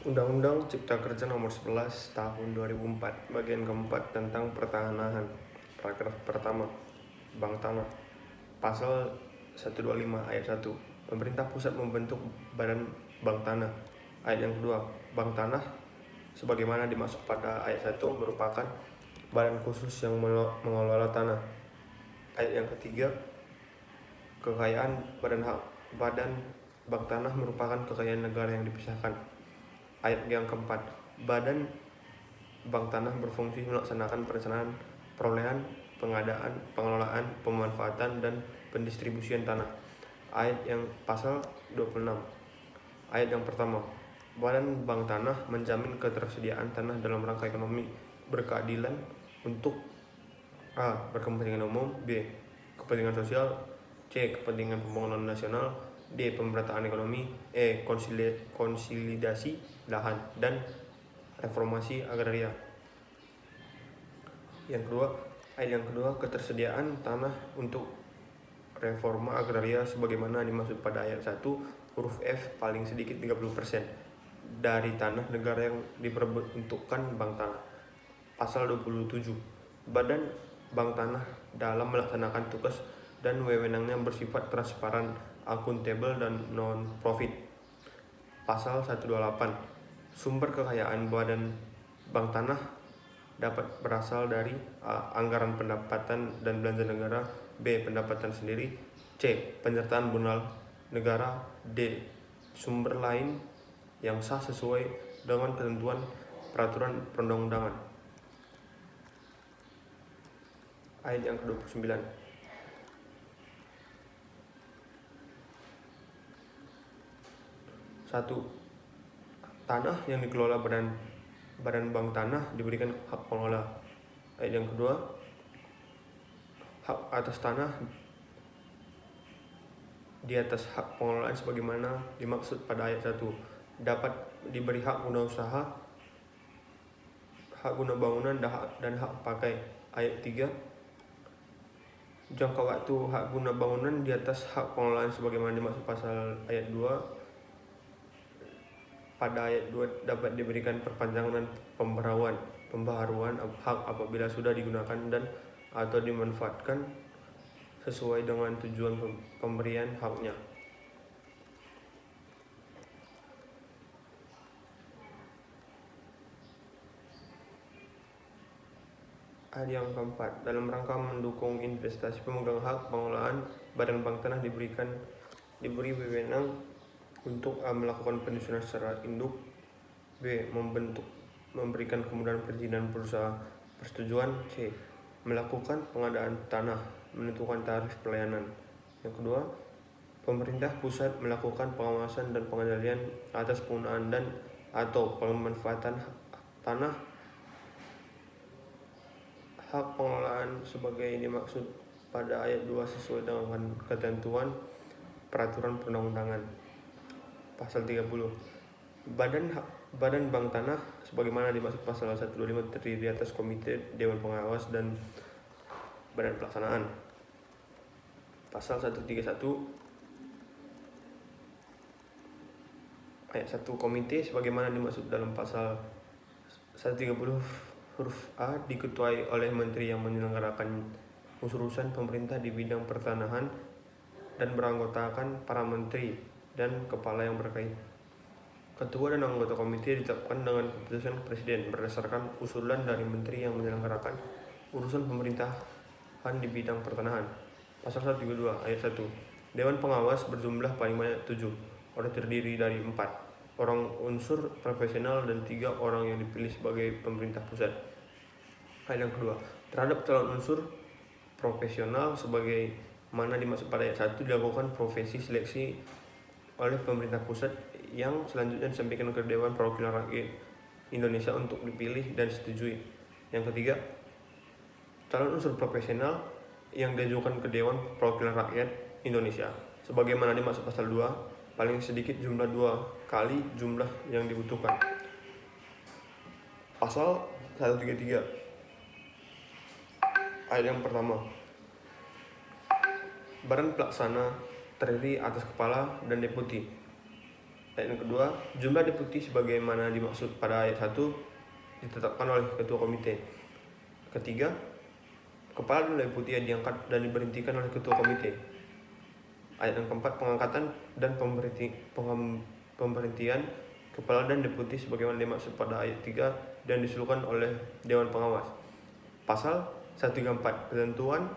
Undang-Undang Cipta Kerja Nomor 11 Tahun 2004 Bagian keempat tentang Pertanahan. Paragraf pertama, Bank Tanah. Pasal 125 ayat 1. Pemerintah pusat membentuk Badan Bank Tanah. Ayat yang kedua, Bank Tanah sebagaimana dimaksud pada ayat 1 merupakan badan khusus yang mengelola tanah. Ayat yang ketiga, kekayaan Badan Bank Tanah merupakan kekayaan negara yang dipisahkan. Ayat yang keempat, Badan Bank Tanah berfungsi melaksanakan perencanaan, perolehan, pengadaan, pengelolaan, pemanfaatan, dan pendistribusian tanah. Ayat yang pasal 26. Ayat yang pertama, Badan Bank Tanah menjamin ketersediaan tanah dalam rangka ekonomi berkeadilan untuk A. Berkepentingan umum, B. Kepentingan sosial, C. Kepentingan pembangunan nasional, D. Pemerataan ekonomi, E. Konsolidasi lahan, dan reformasi agraria. Ayat yang kedua, ketersediaan tanah untuk reforma agraria sebagaimana dimaksud pada ayat 1 huruf F paling sedikit 30% dari tanah negara yang diperuntukkan Bank Tanah. Pasal 27. Badan Bank Tanah dalam melaksanakan tugas dan wewenangnya bersifat transparan, akuntabel, dan non-profit. Pasal 128. Sumber kekayaan Badan Bank Tanah dapat berasal dari A. Anggaran pendapatan dan belanja negara, B. Pendapatan sendiri, C. Penyertaan modal negara, D. Sumber lain yang sah sesuai dengan ketentuan peraturan perundang-undangan. Ayat yang ke-29. 1. Tanah yang dikelola Badan Bank Tanah diberikan hak pengelola. Ayat yang kedua, hak atas tanah di atas hak pengelolaan sebagaimana dimaksud pada ayat 1 dapat diberi hak guna usaha, hak guna bangunan, dan hak pakai. Ayat 3, jangka waktu hak guna bangunan di atas hak pengelolaan sebagaimana dimaksud pasal ayat 2 pada ayat 2 dapat diberikan perpanjangan dan pembaharuan hak apabila sudah digunakan dan atau dimanfaatkan sesuai dengan tujuan pemberian haknya. Ayat yang keempat, dalam rangka mendukung investasi pemegang hak pengelolaan, Badan Bank Tanah diberi wewenang untuk A. Melakukan penyusunan secara induk, B. Memberikan kemudahan perizinan berusaha, persetujuan, C. Melakukan pengadaan tanah, menentukan tarif pelayanan. Yang kedua, pemerintah pusat melakukan pengawasan dan pengendalian atas penggunaan dan atau pemanfaatan tanah, hak pengelolaan sebagai dimaksud pada ayat 2 sesuai dengan ketentuan peraturan perundang-undangan. Pasal 30. Badan Bank Tanah sebagaimana dimaksud pasal 125 terdiri atas komite, dewan pengawas, dan badan pelaksanaan. Pasal 131 ayat 1, komite sebagaimana dimaksud dalam pasal 130 huruf A diketuai oleh menteri yang menyelenggarakan urusan pemerintah di bidang pertanahan dan beranggotakan para menteri dan kepala yang berkait. Ketua dan anggota komite ditetapkan dengan keputusan Presiden berdasarkan usulan dari menteri yang menyelenggarakan urusan pemerintahan di bidang pertanahan. Pasal 132 ayat 1. Dewan pengawas berjumlah paling banyak 7 orang, terdiri dari 4 orang unsur profesional dan 3 orang yang dipilih sebagai pemerintah pusat. Ayat yang kedua, terhadap calon unsur profesional sebagai mana dimaksud pada ayat 1 dilakukan profesi seleksi oleh pemerintah pusat yang selanjutnya disampaikan ke Dewan Perwakilan Rakyat Indonesia untuk dipilih dan disetujui. Yang ketiga, calon unsur profesional yang diajukan ke Dewan Perwakilan Rakyat Indonesia sebagaimana dimaksud pasal 2 paling sedikit jumlah 2 kali jumlah yang dibutuhkan. Pasal 133 ayat yang pertama, Badan Pelaksana terdiri atas kepala dan deputi. Ayat yang kedua, jumlah deputi sebagaimana dimaksud pada ayat 1 ditetapkan oleh ketua komite. Ketiga, kepala dan deputi yang diangkat dan diberhentikan oleh ketua komite. Ayat yang keempat, pengangkatan dan pemberhentian kepala dan deputi sebagaimana dimaksud pada ayat 3 dan disusulkan oleh Dewan Pengawas. Pasal 134, ketentuan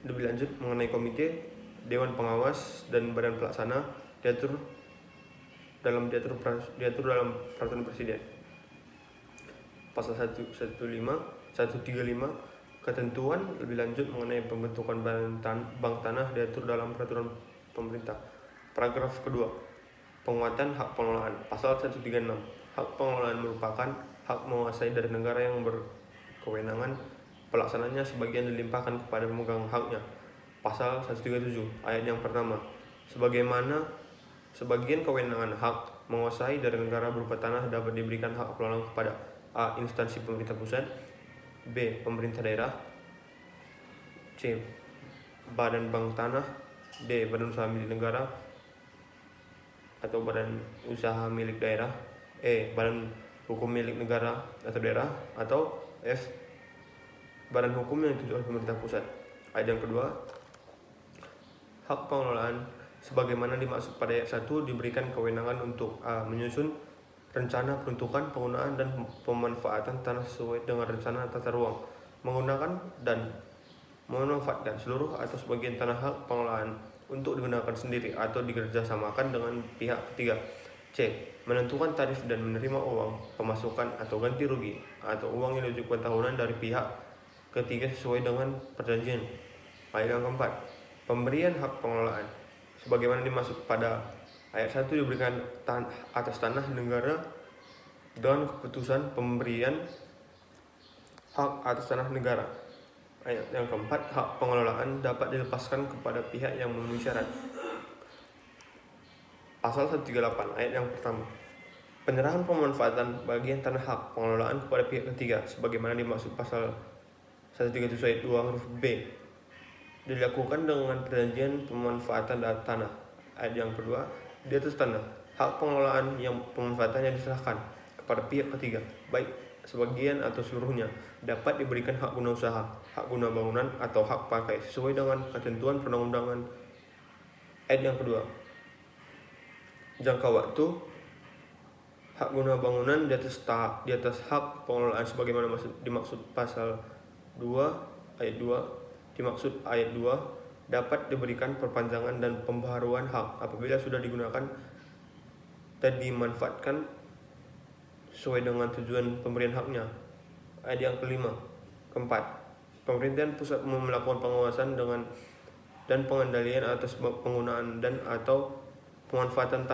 lebih lanjut mengenai komite, Dewan Pengawas dan Badan Pelaksana diatur dalam peraturan presiden. Pasal 135, ketentuan lebih lanjut mengenai pembentukan bank tanah diatur dalam peraturan pemerintah. Paragraf kedua, penguatan hak pengelolaan. Pasal 136, hak pengelolaan merupakan hak menguasai dari negara yang berkewenangan pelaksananya sebagian dilimpahkan kepada pemegang haknya. Pasal 137 ayat yang pertama, sebagian kewenangan hak menguasai dari negara berupa tanah dapat diberikan hak pengelolaan kepada A. Instansi pemerintah pusat, B. Pemerintah daerah, C. Badan bank tanah, D. Badan usaha milik negara atau badan usaha milik daerah, E. Badan hukum milik negara atau daerah, atau F. Badan hukum yang ditunjuk oleh pemerintah pusat. Ayat yang kedua, hak pengelolaan sebagaimana dimaksud pada ayat 1 diberikan kewenangan untuk A. Menyusun rencana peruntukan, penggunaan, dan pemanfaatan tanah sesuai dengan rencana tata ruang, menggunakan dan memanfaatkan seluruh atau sebagian tanah hak pengelolaan untuk digunakan sendiri atau dikerjasamakan dengan pihak ketiga. C. Menentukan tarif dan menerima uang pemasukan atau ganti rugi atau uang yang diwajibkan tahunan dari pihak ketiga sesuai dengan perjanjian. Ayat yang keempat, pemberian hak pengelolaan sebagaimana dimaksud pada ayat 1 diberikan atas tanah negara dengan keputusan pemberian hak atas tanah negara. Ayat yang keempat, hak pengelolaan dapat dilepaskan kepada pihak yang memenuhi syarat. Pasal 138 ayat yang pertama, penyerahan pemanfaatan bagian tanah hak pengelolaan kepada pihak ketiga sebagaimana dimaksud pasal 137 ayat 2 huruf B dilakukan dengan perjanjian pemanfaatan tanah. Ayat yang kedua, di atas tanah, hak pengelolaan yang pemanfaatannya diserahkan kepada pihak ketiga, baik sebagian atau seluruhnya, dapat diberikan hak guna usaha, hak guna bangunan, atau hak pakai sesuai dengan ketentuan perundang-undangan. Ayat yang kedua, jangka waktu hak guna bangunan di atas hak pengelolaan sebagaimana dimaksud pasal 2 ayat 2 dimaksud ayat 2 dapat diberikan perpanjangan dan pembaharuan hak apabila sudah digunakan dan dimanfaatkan sesuai dengan tujuan pemberian haknya. Ayat yang keempat, pemerintahan pusat melakukan pengawasan dan pengendalian atas penggunaan dan atau pemanfaatan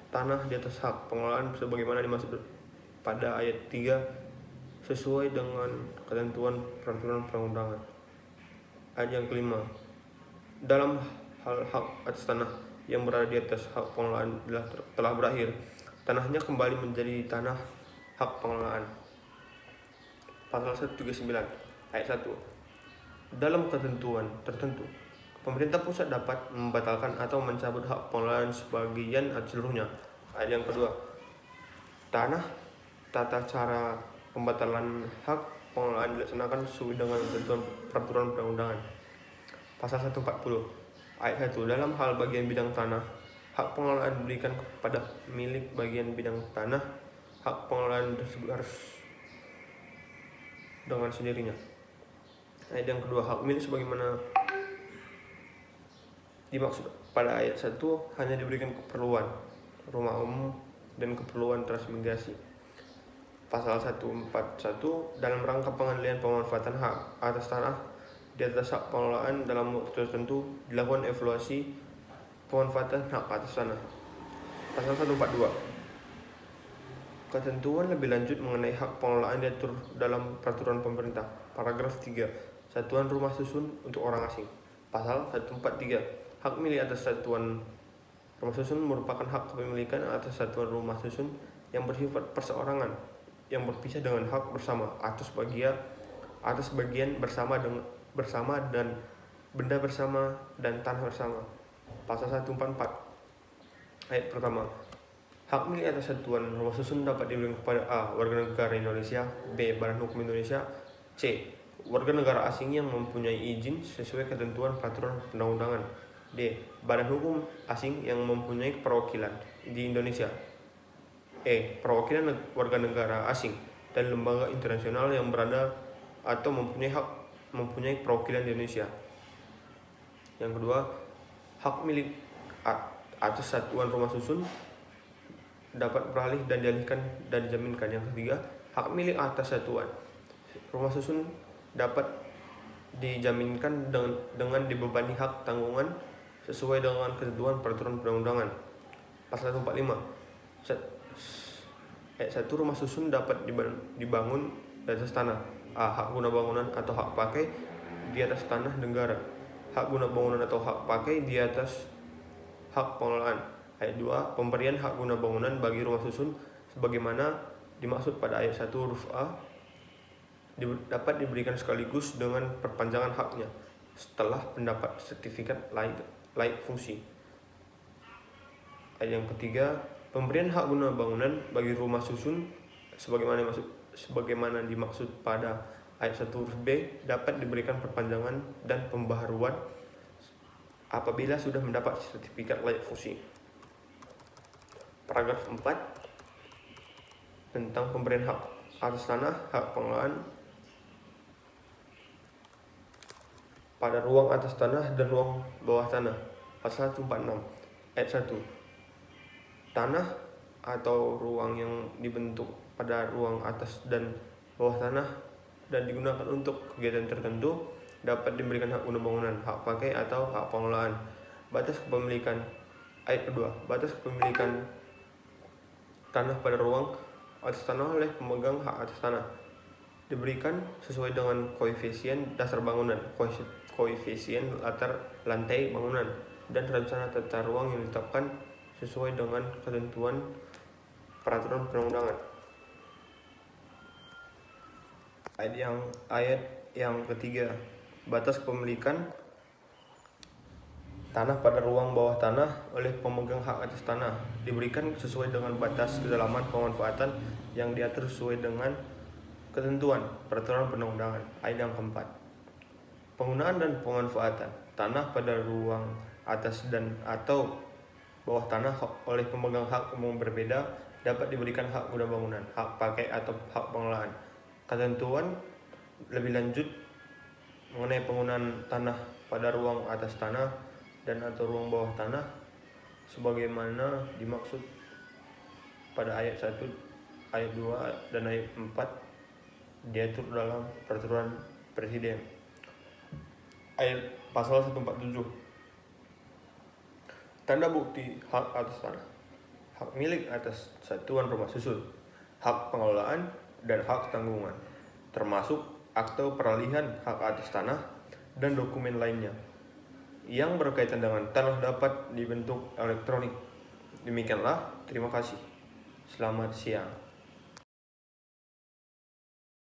tanah di atas hak pengelolaan sebagaimana dimaksud pada ayat 3 sesuai dengan ketentuan peraturan perundangan. Ayat yang kelima, dalam hal hak atas tanah yang berada di atas hak pengelolaan telah berakhir, tanahnya kembali menjadi tanah hak pengelolaan. Pasal 139 ayat 1, dalam ketentuan tertentu, pemerintah pusat dapat membatalkan atau mencabut hak pengelolaan sebagian atau seluruhnya. Ayat yang kedua, tata cara pembatalan hak pengelolaan dilaksanakan sesuai dengan ketentuan peraturan perundang-undangan. Pasal 140 ayat 1, dalam hal bagian bidang tanah, hak pengelolaan diberikan kepada milik bagian bidang tanah. Hak pengelolaan tersebut harus dengan sendirinya. Ayat yang kedua, hak milik sebagaimana dimaksud pada ayat 1 hanya diberikan keperluan rumah umum dan keperluan transmigrasi. Pasal 141, dalam rangka pengendalian pemanfaatan hak atas tanah di atas hak pengelolaan dalam waktu tertentu dilakukan evaluasi pemanfaatan hak atas tanah. Pasal 142, ketentuan lebih lanjut mengenai hak pengelolaan diatur dalam peraturan pemerintah. Paragraf 3, satuan rumah susun untuk orang asing. Pasal 143, hak milik atas satuan rumah susun merupakan hak kepemilikan atas satuan rumah susun yang bersifat perseorangan yang berpisah dengan hak bersama atas bagian bersama dan benda bersama dan tanah bersama. Pasal 144 ayat pertama, Hak milik atas satuan rumah susun dapat diberikan kepada A. Warga negara Indonesia, B. Badan Hukum Indonesia, C. Warga negara asing yang mempunyai izin sesuai ketentuan peraturan perundang-undangan, D. Badan hukum asing yang mempunyai perwakilan di Indonesia, E. Perwakilan warga negara asing dan lembaga internasional yang berada atau mempunyai perwakilan di Indonesia. Yang kedua, hak milik atas satuan rumah susun dapat beralih dan dialihkan dan dijaminkan. Yang ketiga, hak milik atas satuan rumah susun dapat dijaminkan dengan dibebani hak tanggungan sesuai dengan ketentuan peraturan perundang-undangan. Pasal 145. Ayat 1, rumah susun dapat dibangun di atas tanah. A. Hak guna bangunan atau hak pakai di atas tanah negara. Hak guna bangunan atau hak pakai di atas hak pengelolaan. Ayat 2, pemberian hak guna bangunan bagi rumah susun sebagaimana dimaksud pada ayat 1 huruf A dapat diberikan sekaligus dengan perpanjangan haknya setelah mendapat sertifikat layak fungsi. Ayat yang ketiga, pemberian hak guna bangunan bagi rumah susun sebagaimana dimaksud pada ayat 1 huruf B dapat diberikan perpanjangan dan pembaharuan apabila sudah mendapat sertifikat layak fungsi. Paragraf 4 tentang pemberian hak atas tanah, hak pengelolaan pada ruang atas tanah dan ruang bawah tanah. Pasal 146 ayat 1. Tanah atau ruang yang dibentuk pada ruang atas dan bawah tanah dan digunakan untuk kegiatan tertentu dapat diberikan hak guna bangunan, hak pakai atau hak pengelolaan. Batas kepemilikan. Ayat kedua, batas kepemilikan tanah pada ruang atas tanah oleh pemegang hak atas tanah diberikan sesuai dengan koefisien dasar bangunan, koefisien latar lantai bangunan, dan rencana tata ruang yang ditetapkan sesuai dengan ketentuan peraturan perundang-undangan. Ayat yang ketiga, batas kepemilikan tanah pada ruang bawah tanah oleh pemegang hak atas tanah diberikan sesuai dengan batas kedalaman pemanfaatan yang diatur sesuai dengan ketentuan peraturan perundang-undangan. Ayat yang keempat, penggunaan dan pemanfaatan tanah pada ruang atas dan atau bawah tanah oleh pemegang hak umum berbeda dapat diberikan hak guna bangunan, hak pakai atau hak pengelolaan. Ketentuan lebih lanjut mengenai penggunaan tanah pada ruang atas tanah dan atau ruang bawah tanah sebagaimana dimaksud pada ayat 1, ayat 2, dan ayat 4 diatur dalam peraturan presiden. Ayat pasal 147. Tanda bukti hak atas tanah, hak milik atas satuan rumah susun, hak pengelolaan dan hak tanggungan, termasuk akte peralihan hak atas tanah dan dokumen lainnya yang berkaitan dengan tanah dapat dibentuk elektronik. Demikianlah, terima kasih. Selamat siang.